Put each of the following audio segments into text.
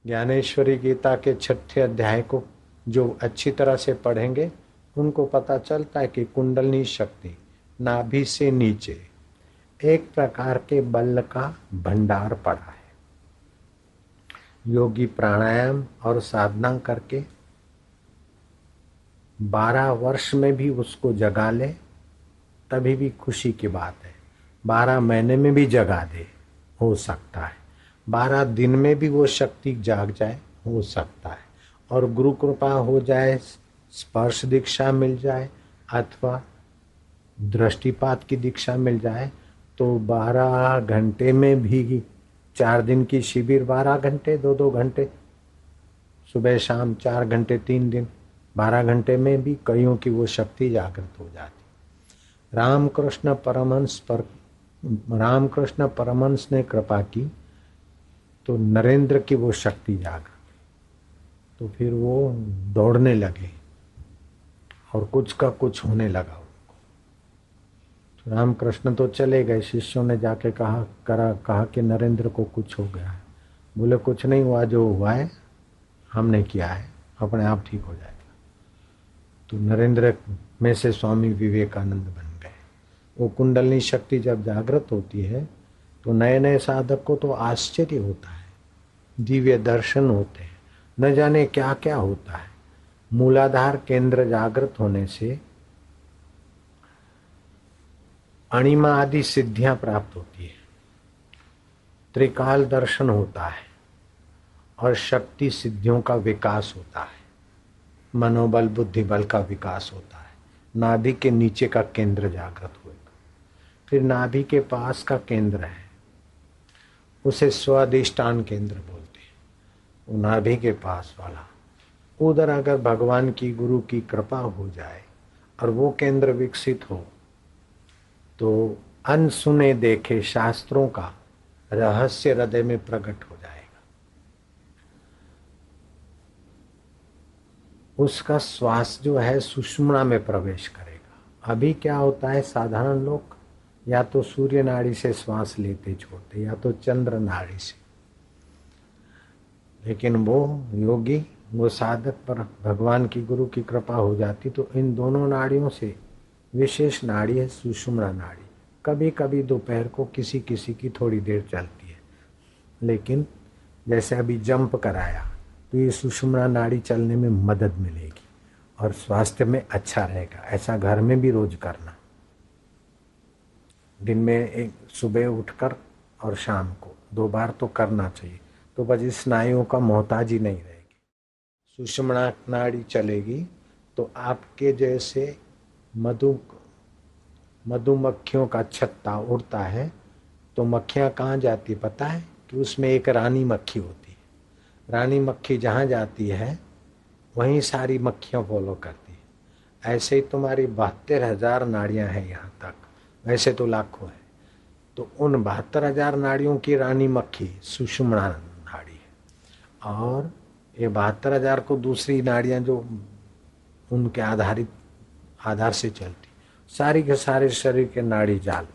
ज्ञानेश्वरी गीता के 6ठे अध्याय को जो अच्छी तरह से पढ़ेंगे उनको पता चलता है कि कुंडलनी शक्ति नाभि से नीचे एक प्रकार के बल का भंडार पड़ा है। योगी प्राणायाम और साधना करके 12 वर्ष में भी उसको जगा ले तभी भी खुशी की बात है। 12 महीने में भी जगा दे हो सकता है। 12 दिन में भी वो शक्ति जाग जाए हो सकता है। और गुरु कृपा हो जाए, स्पर्श दीक्षा मिल जाए अथवा दृष्टिपात की दीक्षा मिल जाए तो 12 घंटे में भी 4 दिन की शिविर 12 घंटे 2-2 घंटे सुबह शाम 4 घंटे 3 दिन 12 घंटे में भी कईयों की वो शक्ति जागृत हो जाती। रामकृष्ण परमहंस ने कृपा की तो नरेंद्र की वो शक्ति जागृत, तो फिर वो दौड़ने लगे और कुछ का कुछ होने लगा उनको। तो रामकृष्ण तो चले गए, शिष्यों ने जाके कहा कि नरेंद्र को कुछ हो गया है। बोले कुछ नहीं हुआ, जो हुआ है हमने किया है, अपने आप ठीक हो जाएगा। तो नरेंद्र में से स्वामी विवेकानंद बन गए। वो कुंडलनी शक्ति जब जागृत होती है तो नए नए साधक को तो आश्चर्य होता है, दिव्य दर्शन होते हैं, न जाने क्या क्या होता है। मूलाधार केंद्र जागृत होने से अणिमा आदि सिद्धियां प्राप्त होती है, त्रिकाल दर्शन होता है और शक्ति सिद्धियों का विकास होता है, मनोबल बुद्धि बल का विकास होता है। नाभि के नीचे का केंद्र जागृत होगा। फिर नाभि के पास का केंद्र है, उसे स्वादिष्टान केंद्र बोलते हैं। वो नाभि के पास वाला, उधर अगर भगवान की गुरु की कृपा हो जाए और वो केंद्र विकसित हो तो अनसुने देखे शास्त्रों का रहस्य हृदय में प्रकट हो जाएगा। उसका श्वास जो है सुषुम्ना में प्रवेश करेगा। अभी क्या होता है, साधारण लोग या तो सूर्य नाड़ी से श्वास लेते छोड़ते या तो चंद्र नाड़ी से, लेकिन वो योगी वो साधक पर भगवान की गुरु की कृपा हो जाती तो इन दोनों नाड़ियों से विशेष नाड़ी है सुषुम्ना नाड़ी। कभी कभी दोपहर को किसी किसी की थोड़ी देर चलती है, लेकिन जैसे अभी जंप कराया तो ये सुषुम्ना नाड़ी चलने में मदद मिलेगी और स्वास्थ्य में अच्छा रहेगा। ऐसा घर में भी रोज करना, दिन में एक सुबह उठकर और शाम को 2 बार तो करना चाहिए, तो बस स्नायुओं का मोहताज ही नहीं रहेगी। सुषुम्ना नाड़ी चलेगी तो आपके जैसे मधुमक्खियों का छत्ता उड़ता है तो मक्खियाँ कहाँ जाती पता है कि उसमें एक रानी मक्खी होती है। रानी मक्खी जहाँ जाती है वहीं सारी मक्खियाँ फॉलो करती है। ऐसे ही तुम्हारी 72,000 नाड़ियाँ हैं यहाँ तक, वैसे तो लाखों है। तो उन 72,000 नाड़ियों की रानी मक्खी सुषुम्ना नाड़ी है और ये 72,000 को दूसरी नाड़ियाँ जो उनके आधार से चलती, सारी के सारे शरीर के नाड़ी जाल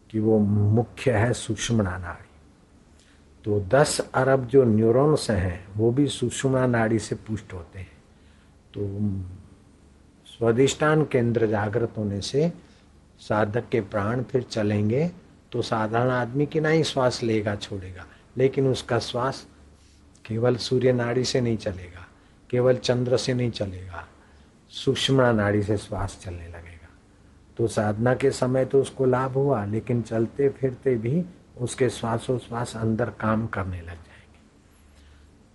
कि वो मुख्य है सुषुम्ना नाड़ी। तो 10 अरब जो न्यूरॉन्स हैं वो भी सुषुम्ना नाड़ी से पुष्ट होते हैं। तो स्वादिष्टान केंद्र जागृत होने से साधक के प्राण फिर चलेंगे तो साधारण आदमी की नहीं श्वास लेगा छोड़ेगा, लेकिन उसका श्वास केवल सूर्य नाड़ी से नहीं चलेगा, केवल चंद्र से नहीं चलेगा, सुषुम्ना नाड़ी से श्वास चलने लगेगा। तो साधना के समय तो उसको लाभ हुआ, लेकिन चलते फिरते भी उसके श्वासोश्वास अंदर काम करने लग जाएंगे।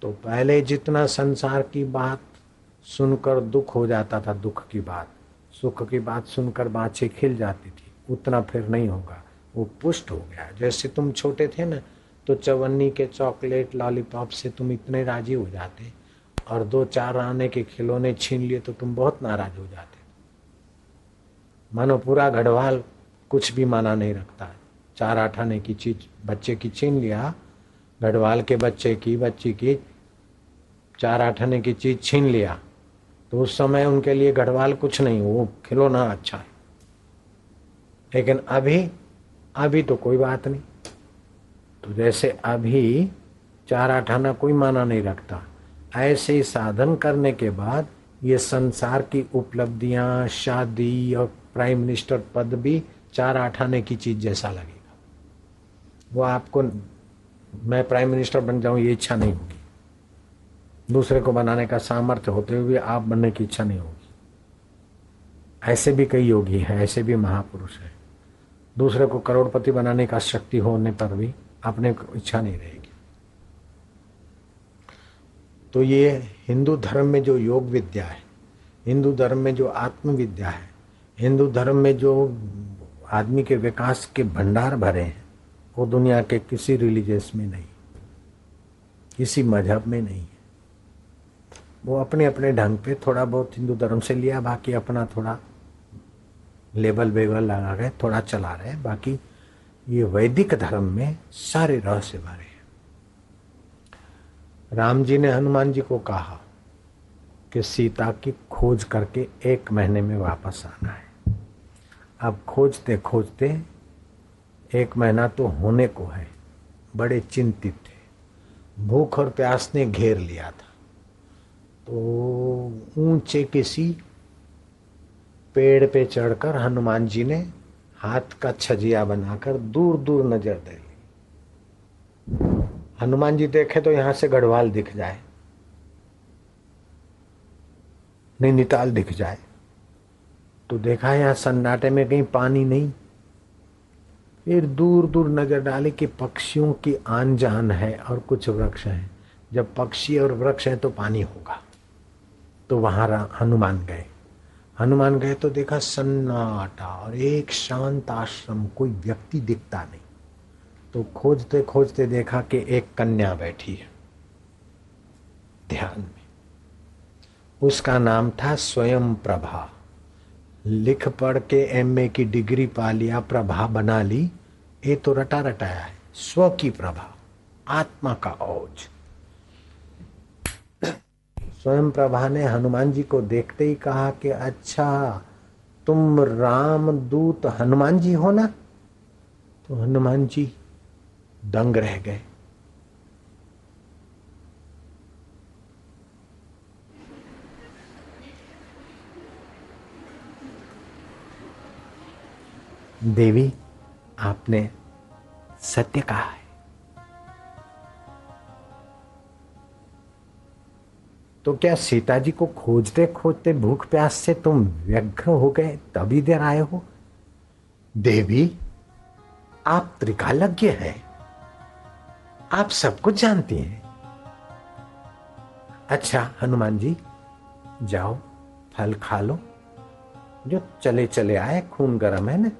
तो पहले जितना संसार की बात सुनकर दुख हो जाता था, दुख की बात, सुख की बात सुनकर बाँछें खिल जाती थी, उतना फिर नहीं होगा। वो पुष्ट हो गया। जैसे तुम छोटे थे ना तो चवन्नी के चॉकलेट लॉलीपॉप से तुम इतने राजी हो जाते और 2-4 आने के खिलौने छीन लिए तो तुम बहुत नाराज हो जाते। मानो पूरा गढ़वाल कुछ भी माना नहीं रखता है। 4-8 आने की चीज बच्चे की छीन लिया, गढ़वाल के बच्चे की बच्ची की 4-8 आने की चीज छीन लिया तो उस समय उनके लिए गढ़वाल कुछ नहीं, वो खिलौना अच्छा है। लेकिन अभी तो कोई बात नहीं। तो जैसे अभी 4 8 आना कोई माना नहीं रखता। ऐसे ही साधन करने के बाद ये संसार की उपलब्धियां, शादी और प्राइम मिनिस्टर पद भी 4 8 आने की चीज जैसा लगेगा। वो आपको मैं प्राइम मिनिस्टर बन जाऊं ये इच्छा नहीं होगी। दूसरे को बनाने का सामर्थ्य होते हुए आप बनने की इच्छा नहीं होगी। ऐसे भी कई योगी हैं, ऐसे भी महापुरुष हैं, दूसरे को करोड़पति बनाने का शक्ति होने पर भी अपने को इच्छा नहीं रहेगी। तो ये हिंदू धर्म में जो योग विद्या है, हिंदू धर्म में जो आत्म विद्या है, हिंदू धर्म में जो आदमी के विकास के भंडार भरे हैं, वो दुनिया के किसी रिलीजियस में नहीं, किसी मजहब में नहीं है। वो अपने अपने ढंग पे थोड़ा बहुत हिंदू धर्म से लिया, बाकी अपना थोड़ा लेबल वेबल लगा के थोड़ा चला रहे। बाकी ये वैदिक धर्म में सारे रहस्य भरे हैं। राम जी ने हनुमान जी को कहा कि सीता की खोज करके 1 महीने में वापस आना है। अब खोजते खोजते 1 महीना तो होने को है, बड़े चिंतित थे, भूख और प्यास ने घेर लिया था। तो ऊंचे किसी पेड़ पे चढ़कर हनुमान जी ने हाथ का छजिया बनाकर दूर दूर नजर दे ली। हनुमान जी देखे तो यहां से गढ़वाल दिख जाए, नैनीताल दिख जाए, तो देखा यहां सन्नाटे में कहीं पानी नहीं। फिर दूर दूर नजर डाली कि पक्षियों की आन जान है और कुछ वृक्ष हैं। जब पक्षी और वृक्ष हैं तो पानी होगा। तो वहां हनुमान गए। हनुमान गए तो देखा सन्नाटा और एक शांत आश्रम, कोई व्यक्ति दिखता नहीं। तो खोजते खोजते देखा कि एक कन्या बैठी है ध्यान में। उसका नाम था स्वयं प्रभा। लिख पढ़ के एमए की डिग्री पा लिया, प्रभा बना ली, ये तो रटा रटाया है। स्व की प्रभा, आत्मा का औज। स्वयं प्रभा ने हनुमान जी को देखते ही कहा कि अच्छा तुम राम दूत हनुमान जी हो ना। तो हनुमान जी दंग रह गए। देवी आपने सत्य कहा है। तो क्या सीता जी को खोजते खोजते भूख प्यास से तुम व्यग्र हो गए तभी इधर आए हो? देवी आप त्रिकालज्ञ हैं, आप सब कुछ जानती हैं। अच्छा हनुमान जी जाओ फल खा लो। जो चले चले आए, खून गर्म है ना,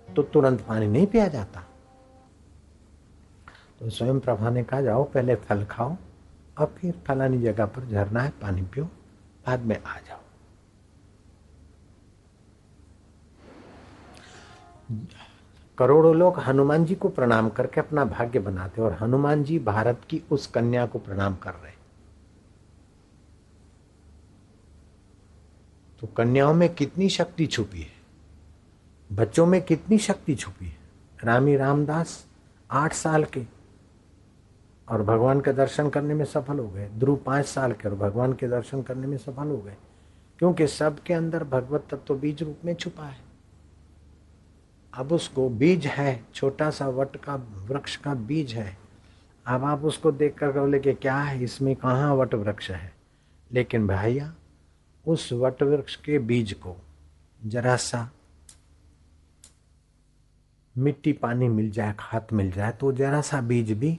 तो तुरंत पानी नहीं पिया जाता। तो स्वयं प्रभा ने कहा जाओ पहले फल खाओ और फिर फलानी जगह पर झरना है, पानी पियो, बाद में आ जाओ। करोड़ों लोग हनुमान जी को प्रणाम करके अपना भाग्य बनाते और हनुमान जी भारत की उस कन्या को प्रणाम कर रहे। तो कन्याओं में कितनी शक्ति छुपी है, बच्चों में कितनी शक्ति छुपी है। रामी रामदास 8 साल के और भगवान के दर्शन करने में सफल हो गए। ध्रुव 5 साल के और भगवान के दर्शन करने में सफल हो गए, क्योंकि सबके अंदर भगवत तत्व बीज रूप में छुपा है। अब उसको बीज है, छोटा सा वट का वृक्ष का बीज है। अब आप उसको देख कर बोले कि क्या है इसमें, कहाँ वट वृक्ष है। लेकिन भैया उस वट वृक्ष के बीज को जरा सा मिट्टी पानी मिल जाए, खाद मिल जाए, तो जरा सा बीज भी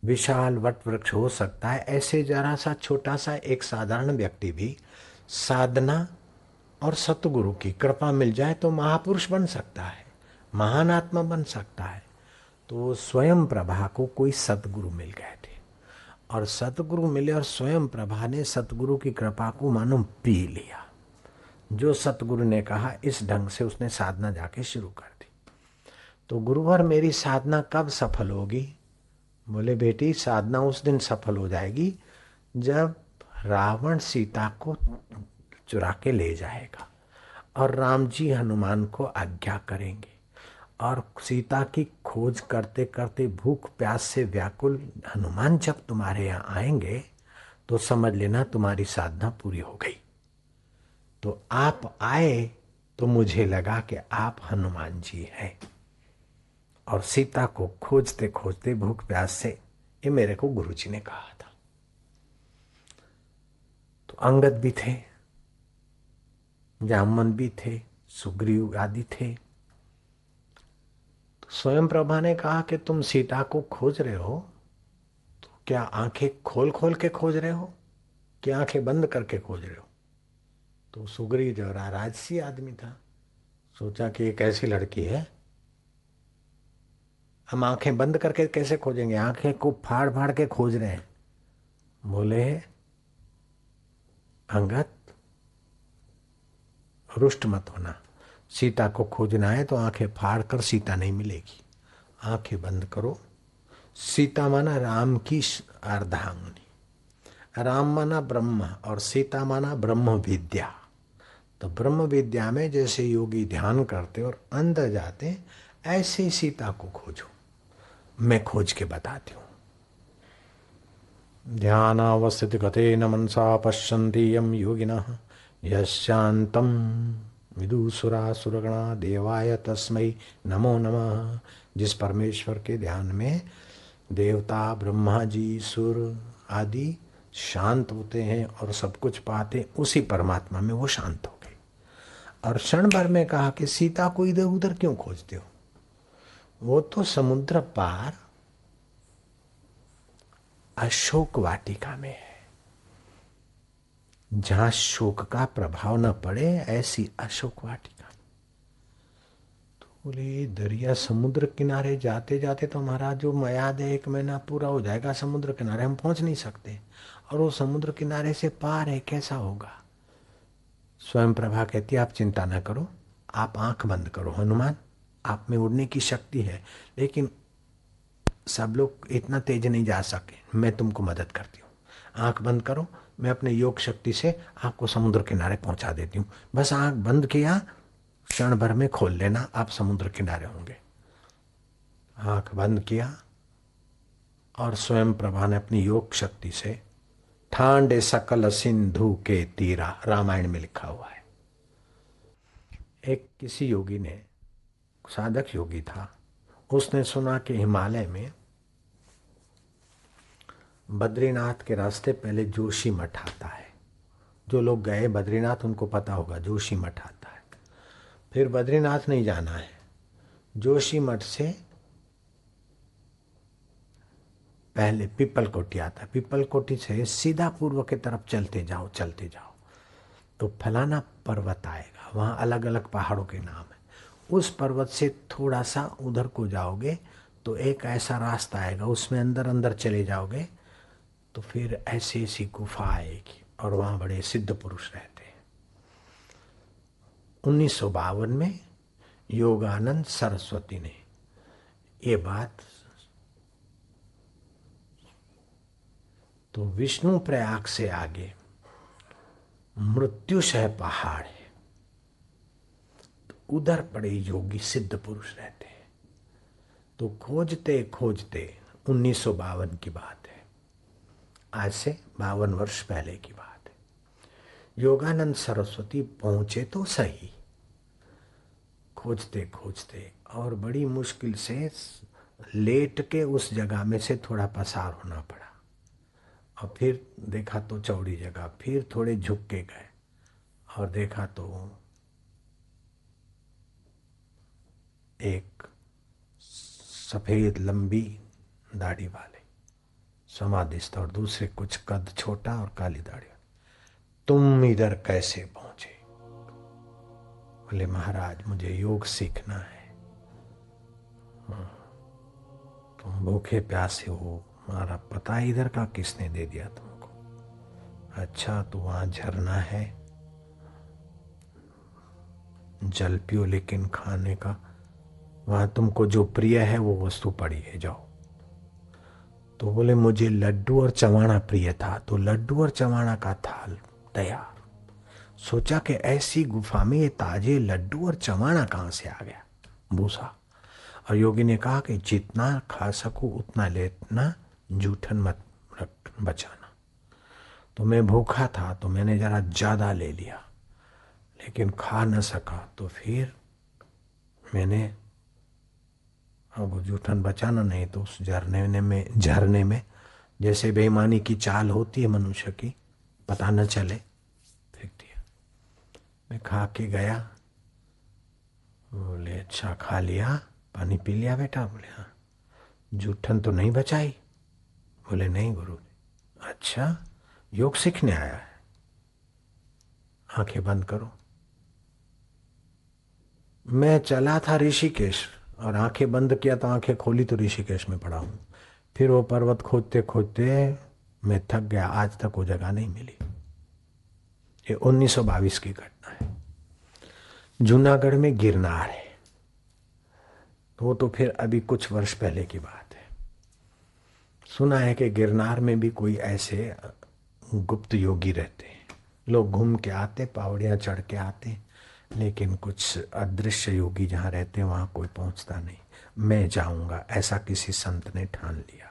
विशाल वट वृक्ष हो सकता है। ऐसे जरा सा छोटा सा एक साधारण व्यक्ति भी साधना और सतगुरु की कृपा मिल जाए तो महापुरुष बन सकता है, महान आत्मा बन सकता है। तो स्वयं प्रभा को कोई सतगुरु मिल गए थे और सतगुरु मिले और स्वयं प्रभा ने सतगुरु की कृपा को मानो पी लिया। जो सतगुरु ने कहा इस ढंग से उसने साधना जाके शुरू कर दी। तो गुरुवर मेरी साधना कब सफल होगी? बोले बेटी साधना उस दिन सफल हो जाएगी जब रावण सीता को चुरा के ले जाएगा और राम जी हनुमान को आज्ञा करेंगे और सीता की खोज करते करते भूख प्यास से व्याकुल हनुमान जब तुम्हारे यहाँ आएंगे तो समझ लेना तुम्हारी साधना पूरी हो गई। तो आप आए तो मुझे लगा कि आप हनुमान जी हैं, और सीता को खोजते खोजते भूख प्यास से, ये मेरे को गुरुजी ने कहा था। तो अंगद भी थे, जामवंत भी थे, सुग्रीव आदि थे। तो स्वयं प्रभा ने कहा कि तुम सीता को खोज रहे हो तो क्या आंखें खोल खोल के खोज रहे हो कि आंखें बंद करके खोज रहे हो? तो सुग्रीव जरा राजसी आदमी था, सोचा कि एक ऐसी लड़की है, हम आंखें बंद करके कैसे खोजेंगे, आंखें को फाड़ फाड़ के खोज रहे हैं। बोले अंगद रुष्ट मत होना, सीता को खोजना है तो आंखें फाड़ कर सीता नहीं मिलेगी, आंखें बंद करो। सीता माना राम की अर्धांगिनी, राम माना ब्रह्म और सीता माना ब्रह्म विद्या। तो ब्रह्म विद्या में जैसे योगी ध्यान करते और अंदर जाते, ऐसे ही सीता को खोजो। मैं खोज के बताती हूँ। ध्यानावस्थित गतेन मनसा पश्यन्ति यं योगिनः यशान्तं विदुसुरासुरगणा देवाय तस्मै नमो नमः। जिस परमेश्वर के ध्यान में देवता ब्रह्मा जी सुर आदि शांत होते हैं और सब कुछ पाते, उसी परमात्मा में वो शांत हो गए। और क्षण भर में कहा कि सीता को इधर उधर क्यों खोजते हो, वो तो समुद्र पार अशोक वाटिका में है, जहां शोक का प्रभाव न पड़े, ऐसी अशोक वाटिका। तो बोले दरिया समुद्र किनारे जाते जाते तो हमारा जो मयाद है 1 महीना पूरा हो जाएगा, समुद्र किनारे हम पहुंच नहीं सकते, और वो समुद्र किनारे से पार है, कैसा होगा? स्वयं प्रभा कहती है आप चिंता न करो, आप आंख बंद करो हनुमान, आप में उड़ने की शक्ति है, लेकिन सब लोग इतना तेज नहीं जा सके, मैं तुमको मदद करती हूँ। आंख बंद करो, मैं अपने योग शक्ति से आपको समुद्र किनारे पहुंचा देती हूँ। बस आंख बंद किया, क्षण भर में खोल लेना, आप समुद्र किनारे होंगे। आंख बंद किया और स्वयं प्रभा ने अपनी योग शक्ति से ठांडे सकल सिंधु के तीरा, रामायण में लिखा हुआ है। एक किसी योगी ने, साधक योगी था, उसने सुना कि हिमालय में बद्रीनाथ के रास्ते पहले जोशी मठ आता है। जो लोग गए बद्रीनाथ उनको पता होगा जोशी मठ आता है। फिर बद्रीनाथ नहीं जाना है, जोशी मठ से पहले पिपल कोटी आता है, पिपल कोटी से सीधा पूर्व की तरफ चलते जाओ चलते जाओ तो फलाना पर्वत आएगा, वहाँ अलग अलग पहाड़ों के नाम है। उस पर्वत से थोड़ा सा उधर को जाओगे तो एक ऐसा रास्ता आएगा, उसमें अंदर अंदर चले जाओगे तो फिर ऐसी ऐसी गुफा आएगी और वहाँ बड़े सिद्ध पुरुष रहते हैं। 1952 में योगानंद सरस्वती ने ये बात, तो विष्णु प्रयाग से आगे मृत्युशय पहाड़ है, तो उधर बड़े योगी सिद्ध पुरुष रहते हैं। तो खोजते खोजते 1952 की बात है, आज से 52 वर्ष पहले की बात है, योगानंद सरस्वती पहुंचे तो सही, खोजते खोजते और बड़ी मुश्किल से लेट के उस जगह में से थोड़ा पसार होना पड़ा, और फिर देखा तो चौड़ी जगह, फिर थोड़े झुक के गए और देखा तो एक सफेद लंबी दाढ़ी वाले समाधिस्थ और दूसरे कुछ कद छोटा और काली दाढ़ी। तुम इधर कैसे पहुंचे? बोले महाराज मुझे योग सीखना है। तुम भूखे प्यासे हो, हमारा पता इधर का किसने दे दिया तुमको? अच्छा तो वहां झरना है, जल पियो, लेकिन खाने का वहां तुमको जो प्रिय है वो वस्तु पड़ी है, जाओ। तो बोले मुझे लड्डू और चवाणा प्रिय था, तो लड्डू और चवाणा का थाल तैयार। सोचा कि ऐसी गुफा में ये ताजे लड्डू और चवाणा कहां से आ गया, भूसा। और योगी ने कहा कि जितना खा सकूं उतना लेना, जूठन मत रख बचाना। तो मैं भूखा था तो मैंने जरा ज़्यादा ले लिया, लेकिन खा न सका। तो फिर मैंने, अब जूठन बचाना नहीं तो उस झरने में जैसे बेईमानी की चाल होती है मनुष्य की, पता न चले, फेंक दिया। मैं खा के गया। बोले अच्छा खा लिया, पानी पी लिया बेटा? बोले हाँ। जूठन तो नहीं बचाई? बोले नहीं गुरु जी। अच्छा, योग सीखने आया है? आंखें बंद करो। मैं चला था ऋषिकेश और आंखें बंद किया तो आंखें खोली तो ऋषिकेश में पड़ा हूँ। फिर वो पर्वत खोदते खोदते मैं थक गया, आज तक वो जगह नहीं मिली। ये 1922 की घटना है। जूनागढ़ में गिरनार है, वो तो फिर अभी कुछ वर्ष पहले की बात है। सुना है कि गिरनार में भी कोई ऐसे गुप्त योगी रहते हैं। लोग घूम के आते, पहाड़ियाँ चढ़ के आते, लेकिन कुछ अदृश्य योगी जहाँ रहते हैं वहाँ कोई पहुँचता नहीं। मैं जाऊँगा, ऐसा किसी संत ने ठान लिया।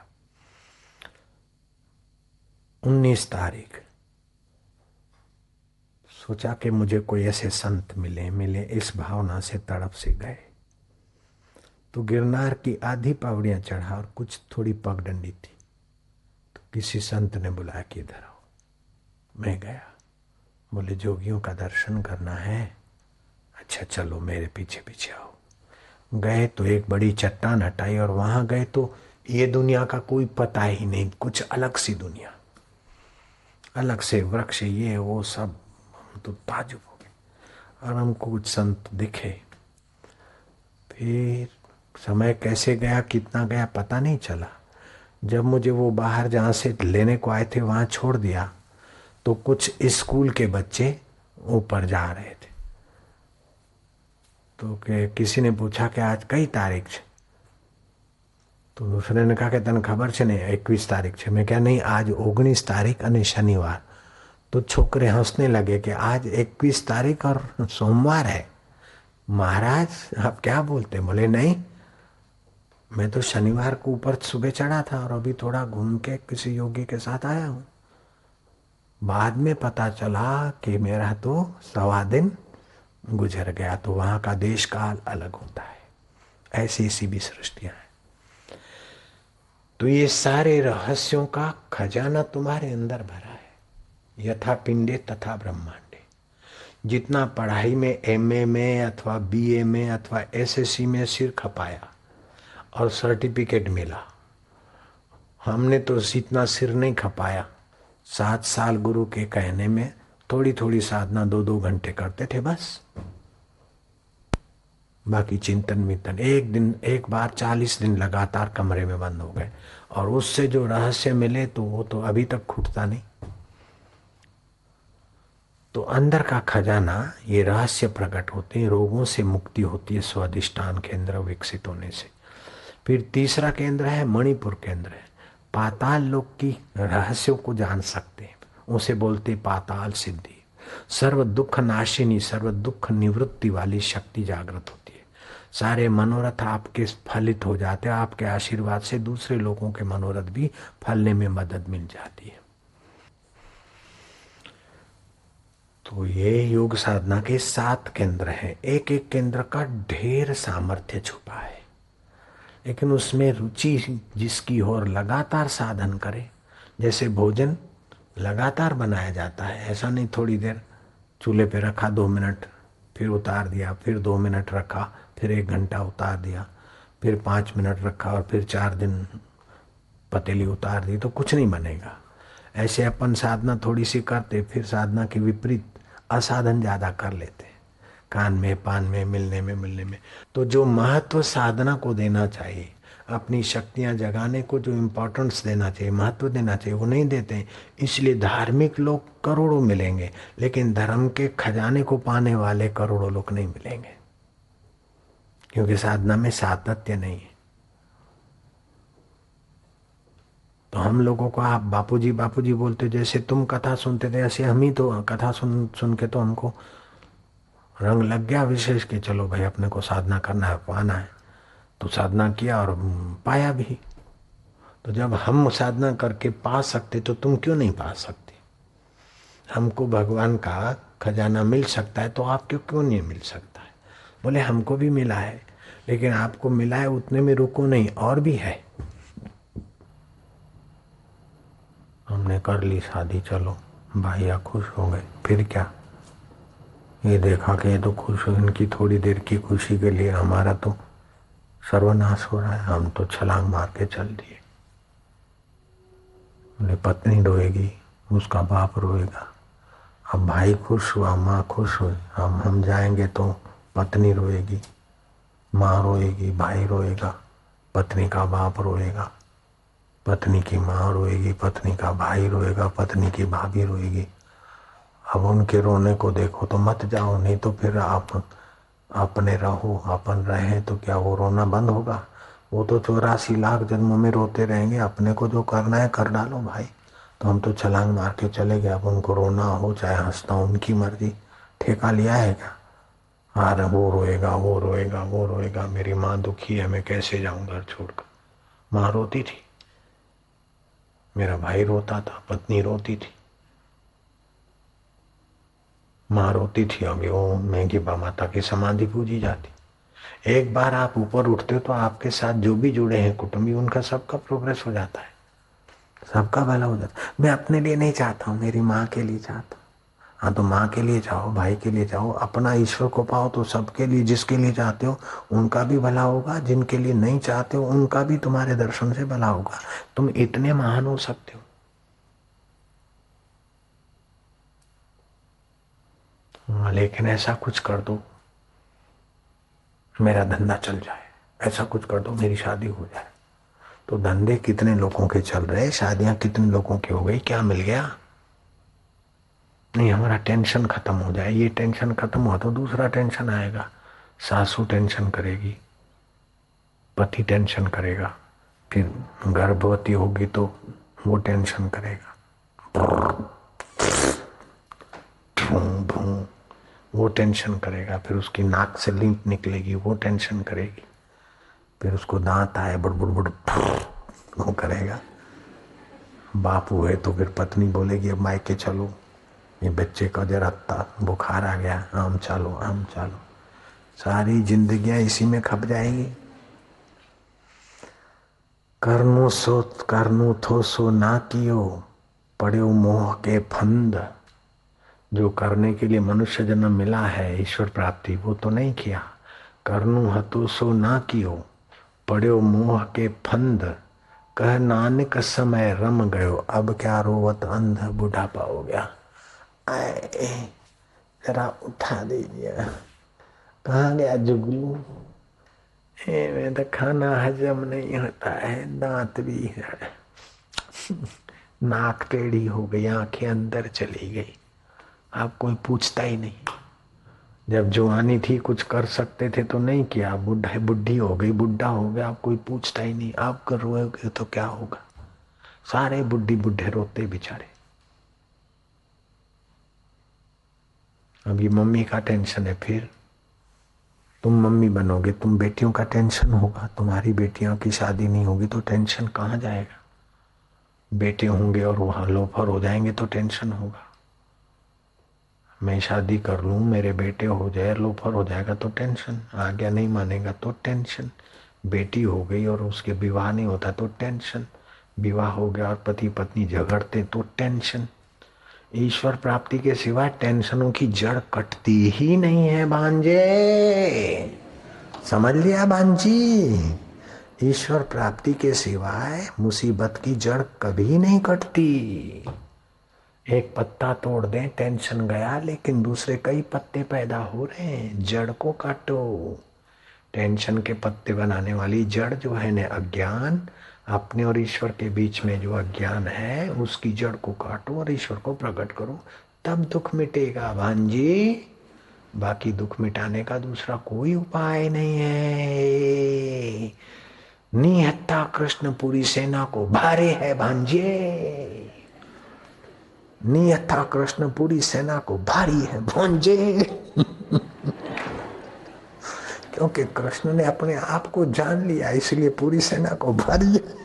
19 तारीख सोचा कि मुझे कोई ऐसे संत मिले, इस भावना से तड़प से गए। तो गिरनार की आधी पहाड़ियाँ चढ़ा और कुछ थोड़ी पगडंडी थी। तो किसी संत ने बुलाया कि इधर आओ। मैं गया। बोले जोगियों का दर्शन करना है? अच्छा चलो मेरे पीछे पीछे आओ। गए तो एक बड़ी चट्टान हटाई और वहां गए तो ये दुनिया का कोई पता ही नहीं, कुछ अलग सी दुनिया, अलग से वृक्ष, ये वो सब। हम तो ताजुब हो गए और हमको कुछ संत दिखे। फिर समय कैसे गया, कितना गया पता नहीं चला। जब मुझे वो बाहर जहाँ से लेने को आए थे वहाँ छोड़ दिया तो कुछ स्कूल के बच्चे ऊपर जा रहे थे। तो किसी ने पूछा कि आज कई तारीख है? तो दूसरे ने कहा कि तन खबर છે ને 21 तारीख છે। मैं क्या नहीं, आज 19 तारीख અને शनिवार। तो छोकरे हंसने लगे कि आज 21 तारीख और सोमवार है। महाराज आप क्या बोलते? बोले नहीं, मैं तो शनिवार को ऊपर सुबह चढ़ा था और अभी थोड़ा घूम के किसी योगी के साथ आया हूँ। बाद में पता चला कि मेरा तो 1.25 दिन गुजर गया। तो वहाँ का देश काल अलग होता है। ऐसी ऐसी भी सृष्टियाँ हैं। तो ये सारे रहस्यों का खजाना तुम्हारे अंदर भरा है। यथा पिंडे तथा ब्रह्मांडे। जितना पढ़ाई में एमए में अथवा बीए में अथवा एसएससी में सिर खपाया और सर्टिफिकेट मिला, हमने तो इतना सिर नहीं खपाया। 7 साल गुरु के कहने में थोड़ी थोड़ी साधना 2-2 घंटे करते थे बस। बाकी चिंतन विंतन एक बार 40 दिन लगातार कमरे में बंद हो गए और उससे जो रहस्य मिले तो वो तो अभी तक खुटता नहीं। तो अंदर का खजाना, ये रहस्य प्रकट होते हैं। रोगों से मुक्ति होती है स्वाधिष्ठान केंद्र विकसित होने से। फिर तीसरा केंद्र है मणिपुर केंद्र है। पाताल लोक की रहस्यों को जान सकते हैं, उसे बोलते पाताल सिद्धि। सर्व दुख नाशिनी, सर्व दुख निवृत्ति वाली शक्ति जागृत होती है। सारे मनोरथ आपके फलित हो जाते हैं। आपके आशीर्वाद से दूसरे लोगों के मनोरथ भी फलने में मदद मिल जाती है। तो ये योग साधना के 7 केंद्र हैं। एक एक केंद्र का ढेर सामर्थ्य छुपा है, लेकिन उसमें रुचि जिसकी हो और लगातार साधन करे। जैसे भोजन लगातार बनाया जाता है, ऐसा नहीं थोड़ी देर चूल्हे पे रखा 2 मिनट फिर उतार दिया, फिर 2 मिनट रखा, फिर 1 घंटा उतार दिया, फिर 5 मिनट रखा और फिर 4 दिन पतीली उतार दी, तो कुछ नहीं बनेगा। ऐसे अपन साधना थोड़ी सी करते, फिर साधना के विपरीत असाधन ज़्यादा कर लेते, कान में पान में मिलने में। तो जो महत्व साधना को देना चाहिए, अपनी शक्तियां जगाने को जो इम्पोर्टेंस देना चाहिए, महत्व देना चाहिए, वो नहीं देते। इसलिए धार्मिक लोग करोड़ों मिलेंगे, लेकिन धर्म के खजाने को पाने वाले करोड़ों लोग नहीं मिलेंगे, क्योंकि साधना में सातत्य नहीं है। तो हम लोगों को आप बापूजी बापूजी बोलते, जैसे तुम कथा सुनते थे ऐसे हम ही तो कथा सुन सुन के तो हमको रंग लग गया विशेष कि चलो भाई अपने को साधना करना है, पाना है। तो साधना किया और पाया भी। तो जब हम साधना करके पा सकते तो तुम क्यों नहीं पा सकते? हमको भगवान का खजाना मिल सकता है तो आपको क्यों नहीं मिल सकता है? बोले हमको भी मिला है, लेकिन आपको मिला है उतने में रुको नहीं, और भी है। हमने कर ली शादी, चलो भैया खुश हो गए, फिर क्या? ये देखा कि ये तो खुश हो, इनकी थोड़ी देर की खुशी के लिए हमारा तो सर्वनाश हो रहा है। हम तो छलांग मार के चल दिए। बोले पत्नी रोएगी, उसका बाप रोएगा। अब भाई खुश हुआ, माँ खुश हुई, हम जाएंगे तो पत्नी रोएगी, माँ रोएगी, भाई रोएगा, पत्नी का बाप रोएगा, पत्नी की माँ रोएगी, पत्नी का भाई रोएगा, पत्नी की भाभी रोएगी। अब उनके रोने को देखो तो मत जाओ, नहीं तो फिर आप अपने रहो, अपन रहे तो क्या वो रोना बंद होगा? वो तो 84 लाख जन्मों में रोते रहेंगे, अपने को जो करना है कर डालो भाई। तो हम तो छलांग मार के चले गए। अब उनको रोना हो चाहे हंसना हो, उनकी मर्जी। ठेका लिया है क्या? अरे वो रोएगा, वो रोएगा, वो रोएगा, मेरी माँ दुखी है, मैं कैसे जाऊं घर छोड़कर। माँ रोती थी, मेरा भाई रोता था, पत्नी रोती थी, माँ रोती थी। अभी वो महंगी बा माता की समाधि पूजी जाती। एक बार आप ऊपर उठते हो तो आपके साथ जो भी जुड़े हैं कुटुंबी, उनका सबका प्रोग्रेस हो जाता है, सबका भला हो जाता है। मैं अपने लिए नहीं चाहता हूँ, मेरी माँ के लिए चाहता हूँ। हाँ तो माँ के लिए चाहो, भाई के लिए चाहो, अपना ईश्वर को पाओ तो सबके लिए, जिसके लिए चाहते हो उनका भी भला होगा, जिनके लिए नहीं चाहते हो उनका भी तुम्हारे दर्शन से भला होगा। तुम इतने महान हो सकते हो। हाँ, लेकिन ऐसा कुछ कर दो मेरा धंधा चल जाए, ऐसा कुछ कर दो मेरी शादी हो जाए। तो धंधे कितने लोगों के चल रहे, शादियां कितने लोगों की हो गई, क्या मिल गया? नहीं, हमारा टेंशन खत्म हो जाए। ये टेंशन खत्म हुआ तो दूसरा टेंशन आएगा। सासू टेंशन करेगी, पति टेंशन करेगा, फिर गर्भवती होगी तो वो टेंशन करेगा, भूं भूं वो टेंशन करेगा, फिर उसकी नाक से लिंक निकलेगी, वो टेंशन करेगी, फिर उसको दांत आए बुड़ बुड़ वो करेगा। बाप हुए तो फिर पत्नी बोलेगी अब मायके चलो, ये बच्चे का जरा बुखार आ गया, आम चालो आम चालो। सारी जिंदगियां इसी में खप जाएगी। करनू थो सो ना कियो, पड़े मोह के फंद। जो करने के लिए मनुष्य जन्म मिला है, ईश्वर प्राप्ति, वो तो नहीं किया। करनू हतो सो ना कियो, पड़े मोह के फंद। कह नानक समय रम गयो, अब क्या रोवत अंध बुढ़ापा हो गया। आए जरा उठा दीजिए। कहाँ गया जुगलू? में तो खाना हजम नहीं होता है, दांत भी है, नाक टेढ़ी हो गई, आंखें अंदर चली गई। अब कोई पूछता ही नहीं। जब जवानी थी कुछ कर सकते थे तो नहीं किया, बुढ़ा बुढ़ी हो गई, बुढ़ा हो गया, अब कोई पूछता ही नहीं। आप कर रोएगे तो क्या होगा? सारे बुढ़ी बुढ़े रोते बेचारे। अभी मम्मी का टेंशन है, फिर तुम मम्मी बनोगे, तुम बेटियों का टेंशन होगा, तुम्हारी बेटियों की शादी नहीं होगी तो टेंशन कहाँ जाएगा? बेटे होंगे और वहां लोफर हो जाएंगे तो टेंशन होगा। मैं शादी कर लूं, मेरे बेटे हो जाए, लोफर हो जाएगा तो टेंशन, आज्ञा नहीं मानेगा तो टेंशन। बेटी हो गई और उसके विवाह नहीं होता तो टेंशन, विवाह हो गया और पति पत्नी झगड़ते तो टेंशन। ईश्वर प्राप्ति के सिवाय टेंशनों की जड़ कटती ही नहीं है भांजे, समझ लिया भांजी? ईश्वर प्राप्ति के सिवाय मुसीबत की जड़ कभी नहीं कटती। एक पत्ता तोड़ दें टेंशन गया, लेकिन दूसरे कई पत्ते पैदा हो रहे हैं। जड़ को काटो। टेंशन के पत्ते बनाने वाली जड़ जो है न अज्ञान, अपने और ईश्वर के बीच में जो अज्ञान है उसकी जड़ को काटो और ईश्वर को प्रकट करो, तब दुख मिटेगा भांजी। बाकी दुख मिटाने का दूसरा कोई उपाय नहीं है। निहत्ता कृष्ण पूरी सेना को भारे है भांजे, नियथा कृष्ण पूरी सेना को भारी है भांजे। क्योंकि कृष्ण ने अपने आप को जान लिया, इसलिए पूरी सेना को भारी है।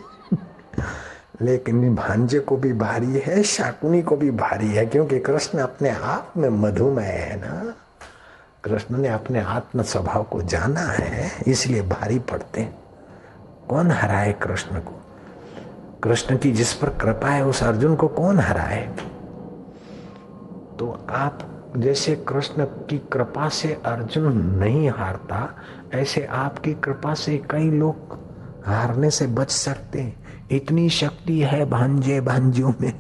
लेकिन भांजे को भी भारी है, शाकुनी को भी भारी है, क्योंकि कृष्ण अपने आप में मधुमय है ना। कृष्ण ने अपने आत्म स्वभाव को जाना है, इसलिए भारी पड़ते हैं। कौन हराए कृष्ण को? कृष्ण की जिस पर कृपा है उस अर्जुन को कौन हराए? तो आप जैसे कृष्ण की कृपा से अर्जुन नहीं हारता, ऐसे आपकी कृपा से कई लोग हारने से बच सकते हैं। इतनी शक्ति है भांजे भांजियों में।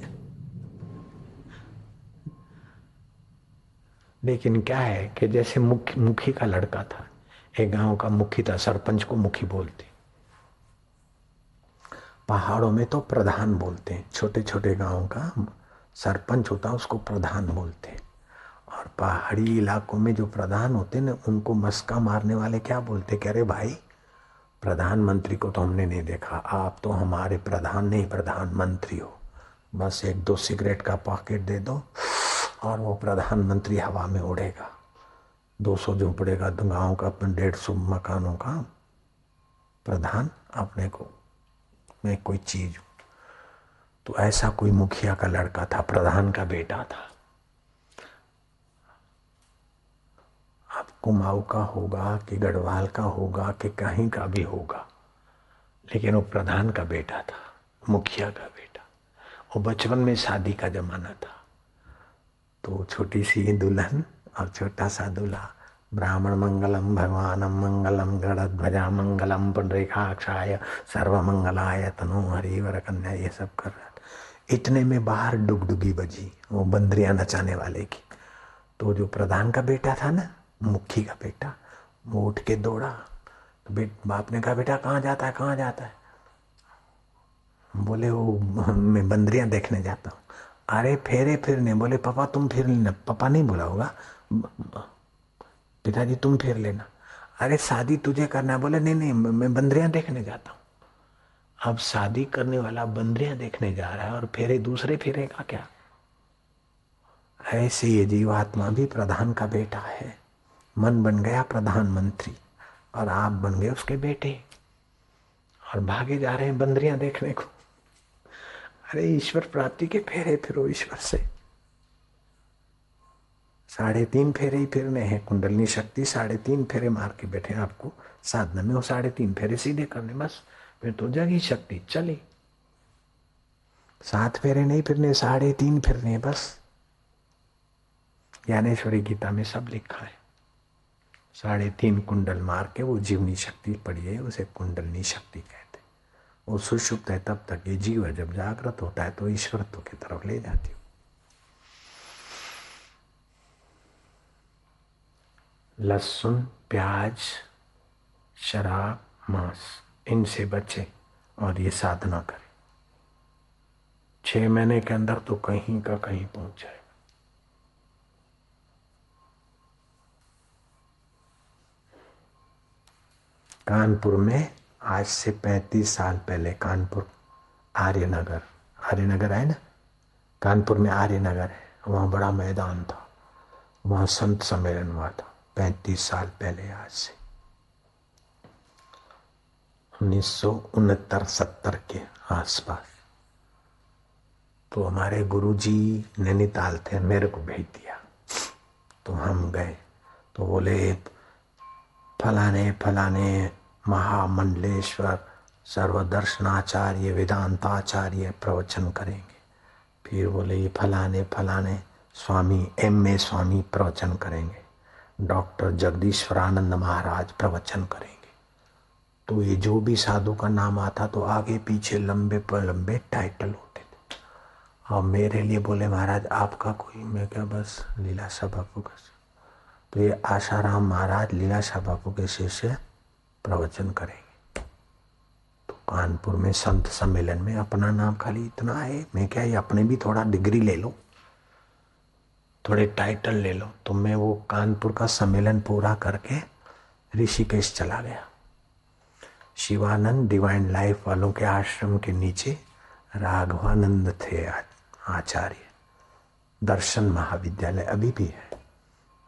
लेकिन क्या है कि जैसे मुखी का लड़का था, एक गांव का मुखी था, सरपंच को मुखी बोलते। पहाड़ों में तो प्रधान बोलते हैं, छोटे छोटे गांव का सरपंच होता उसको प्रधान बोलते हैं। और पहाड़ी इलाकों में जो प्रधान होते ना, उनको मस्का मारने वाले क्या बोलते, कह रहे भाई प्रधानमंत्री को तो हमने नहीं देखा, आप तो हमारे प्रधान नहीं प्रधानमंत्री हो। बस एक दो सिगरेट का पॉकेट दे दो और वो प्रधानमंत्री हवा में उड़ेगा। 200 झोंपड़े का गाँव का 150 मकानों का प्रधान अपने को मैं कोई चीज। तो ऐसा कोई मुखिया का लड़का था, प्रधान का बेटा था। अब कुमाऊं का होगा कि गढ़वाल का होगा कि कहीं का भी होगा, लेकिन वो प्रधान का बेटा था, मुखिया का बेटा। वो बचपन में शादी का जमाना था, तो छोटी सी दुल्हन और छोटा सा दूल्हा, ब्राह्मण मंगलम भगवानम मंगलम गणध्वजा मंगलम पुंडरीकाक्षाय सर्वमंगलाय तनो हरिवर कन्या, ये सब कर रहा था। इतने में बाहर डुगडुगी बजी, वो बंदरियां नचाने वाले की। तो जो प्रधान का बेटा था ना, मुखी का बेटा, वो उठ के दौड़ा। तो बाप ने कहा बेटा कहाँ जाता है, कहाँ जाता है? बोले वो मैं बंदरियां देखने जाता हूँ। अरे फेरे फिरने। बोले पापा तुम फिर लेना। पापा नहीं बोला होगा, पिताजी तुम फिर लेना। अरे शादी तुझे करना है। बोले नहीं नहीं मैं बंदरियां देखने जाता हूँ। अब शादी करने वाला बंदरियां देखने जा रहा है और फेरे दूसरे फिरेगा क्या? ऐसे ये जीवात्मा भी प्रधान का बेटा है। मन बन गया प्रधानमंत्री और आप बन गए उसके बेटे और भागे जा रहे हैं बंदरियां देखने को। अरे ईश्वर प्राप्ति के फेरे फिरो ईश्वर से। 3.5 फेरे ही फिरने हैं। कुंडलनी शक्ति 3.5 फेरे मार के बैठे आपको साधना में, वो 3.5 फेरे सीधे करने, बस फिर तो जगी शक्ति चली। 7 फेरे नहीं फिरने, 3.5 फिरने बस। ज्ञानेश्वरी गीता में सब लिखा है। 3.5 कुंडल मार के वो जीवनी शक्ति पड़ी है, उसे कुंडलनी शक्ति कहते। वो सुषुप्त है तब तक, ये जीव जब जागृत होता है तो ईश्वरत्व की तरफ ले जाती है। लहसुन, प्याज, शराब, मांस, इनसे बचे और ये साधना करें। 6 महीने के अंदर तो कहीं का कहीं पहुंच जाएगा। कानपुर में आज से 35 साल पहले, कानपुर आर्यनगर, आर्यनगर है ना, कानपुर में आर्यनगर है, वहाँ बड़ा मैदान था, वहाँ संत सम्मेलन हुआ था 35 साल पहले, आज से 1969-70 के आसपास। तो हमारे गुरुजी नैनीताल थे, मेरे को भेज दिया। तो हम गए तो बोले फलाने फलाने महामंडलेश्वर सर्वदर्शनाचार्य वेदांताचार्य प्रवचन करेंगे। फिर बोले ये फलाने फलाने स्वामी M.A. स्वामी प्रवचन करेंगे, डॉक्टर जगदीश्वरानंद महाराज प्रवचन करेंगे। तो ये जो भी साधु का नाम आता तो आगे पीछे लंबे पर लंबे टाइटल होते थे। और मेरे लिए बोले महाराज आपका कोई? मैं क्या बस लीलाशाह बापू का। तो ये आशाराम महाराज लीलाशाह बापू के शिष्य प्रवचन करेंगे। तो कानपुर में संत सम्मेलन में अपना नाम खाली इतना है, मैं क्या ये अपने भी थोड़ा डिग्री ले लो, थोड़े टाइटल ले लो। तो मैं वो कानपुर का सम्मेलन पूरा करके ऋषिकेश चला गया। शिवानंद डिवाइन लाइफ वालों के आश्रम के नीचे राघवानंद थे आचार्य, दर्शन महाविद्यालय अभी भी है,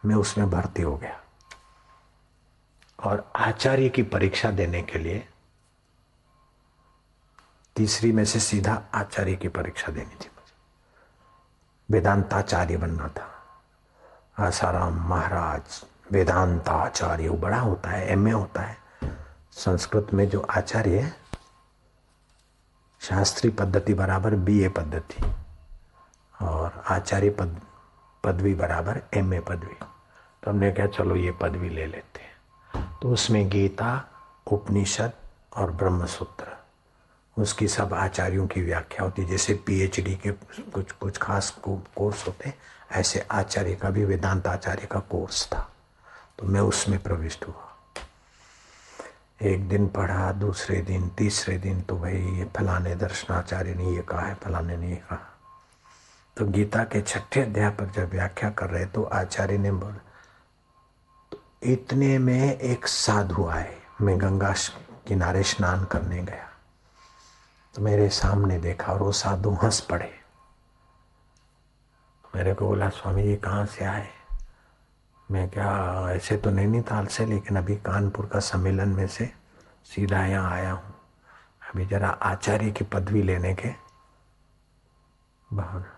मैं उसमें भर्ती हो गया। और आचार्य की परीक्षा देने के लिए तीसरी में से सीधा आचार्य की परीक्षा देनी थी मुझे। वेदांताचार्य बनना था। आसाराम महाराज वेदांताचार्य, वो बड़ा होता है, एमए होता है संस्कृत में। जो आचार्य है शास्त्रीय पद्धति बराबर बीए पद्धति, और आचार्य पदवी बराबर एमए पदवी। तो हमने कहा चलो ये पदवी ले लेते हैं। तो उसमें गीता, उपनिषद और ब्रह्मसूत्र, उसकी सब आचार्यों की व्याख्या होती। जैसे पीएचडी के कुछ कुछ खास कोर्स होते हैं, ऐसे आचार्य का भी वेदांत आचार्य का कोर्स था। तो मैं उसमें प्रविष्ट हुआ। एक दिन पढ़ा, दूसरे दिन, तीसरे दिन तो भाई ये फलाने दर्शनाचार्य ने ये कहा है, फलाने ने ये कहा। तो गीता के 6ठे अध्याय पर जब व्याख्या कर रहे तो आचार्य ने बोला, तो इतने में एक साधु आए। मैं गंगा किनारे स्नान करने गया तो मेरे सामने देखा और वो साधु हंस पड़े। मेरे को बोला स्वामी जी कहाँ से आए? मैं क्या ऐसे तो नैनीताल से, लेकिन अभी कानपुर का सम्मेलन में से सीधा यहाँ आया हूँ, अभी जरा आचार्य की पदवी लेने के भावना।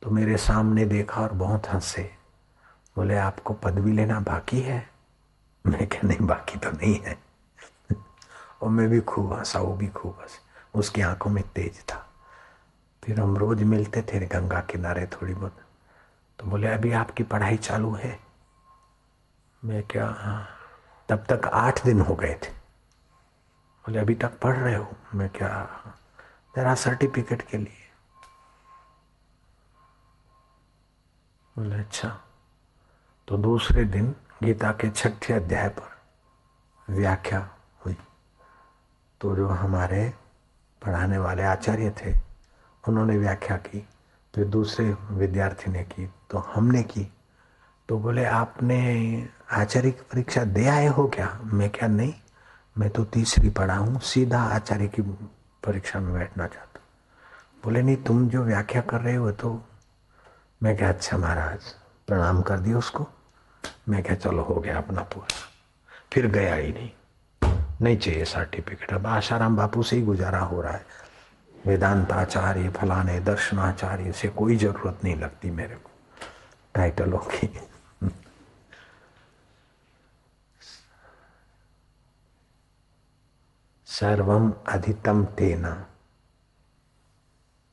तो मेरे सामने देखा और बहुत हंसे। बोले आपको पदवी लेना बाकी है? मैं क्या नहीं, बाकी तो नहीं है। और मैं भी खूब हंसा, वो भी खूब हंसे। उसकी आंखों में तेज था। फिर हम रोज मिलते थे गंगा किनारे थोड़ी बहुत। तो बोले अभी आपकी पढ़ाई चालू है? मैं क्या हाँ। तब तक 8 दिन हो गए थे। बोले अभी तक पढ़ रहे हो? मैं क्या जरा सर्टिफिकेट के लिए। बोले अच्छा। तो दूसरे दिन गीता के 6ठे अध्याय पर व्याख्या हुई। तो जो हमारे पढ़ाने वाले आचार्य थे उन्होंने व्याख्या की, फिर दूसरे विद्यार्थी ने की, तो हमने की। तो बोले आपने आचार्य की परीक्षा दे आए हो क्या? मैं क्या नहीं, मैं तो तीसरी पढ़ा हूँ, सीधा आचार्य की परीक्षा में बैठना चाहता हूँ। बोले नहीं, तुम जो व्याख्या कर रहे हो तो। मैं क्या अच्छा महाराज, प्रणाम कर दिया उसको। मैं क्या चलो हो गया अपना पूरा। फिर गया ही नहीं चाहिए सर्टिफिकेट। अब आशाराम बापू से ही गुजारा हो रहा है। वेदांताचार्य फलाने दर्शनाचार्य से कोई जरूरत नहीं लगती मेरे को टाइटलों की। सर्वम अधितम तेना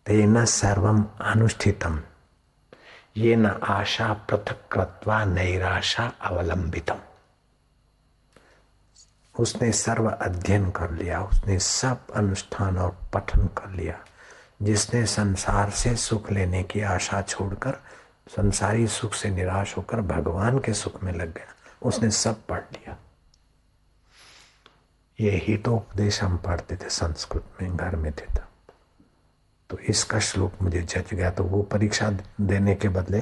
तेना सर्वम अनुष्ठितम ये न आशा पृथक कृत्वा नैराशा अवलंबितम। उसने सर्व अध्ययन कर लिया, उसने सब अनुष्ठान और पठन कर लिया। जिसने संसार से सुख लेने की आशा छोड़कर संसारी सुख से निराश होकर भगवान के सुख में लग गया, उसने सब पढ़ लिया। ये हितोपदेश हम पढ़ते थे संस्कृत में, घर में थे तब। तो इसका श्लोक मुझे जच गया। तो वो परीक्षा देने के बदले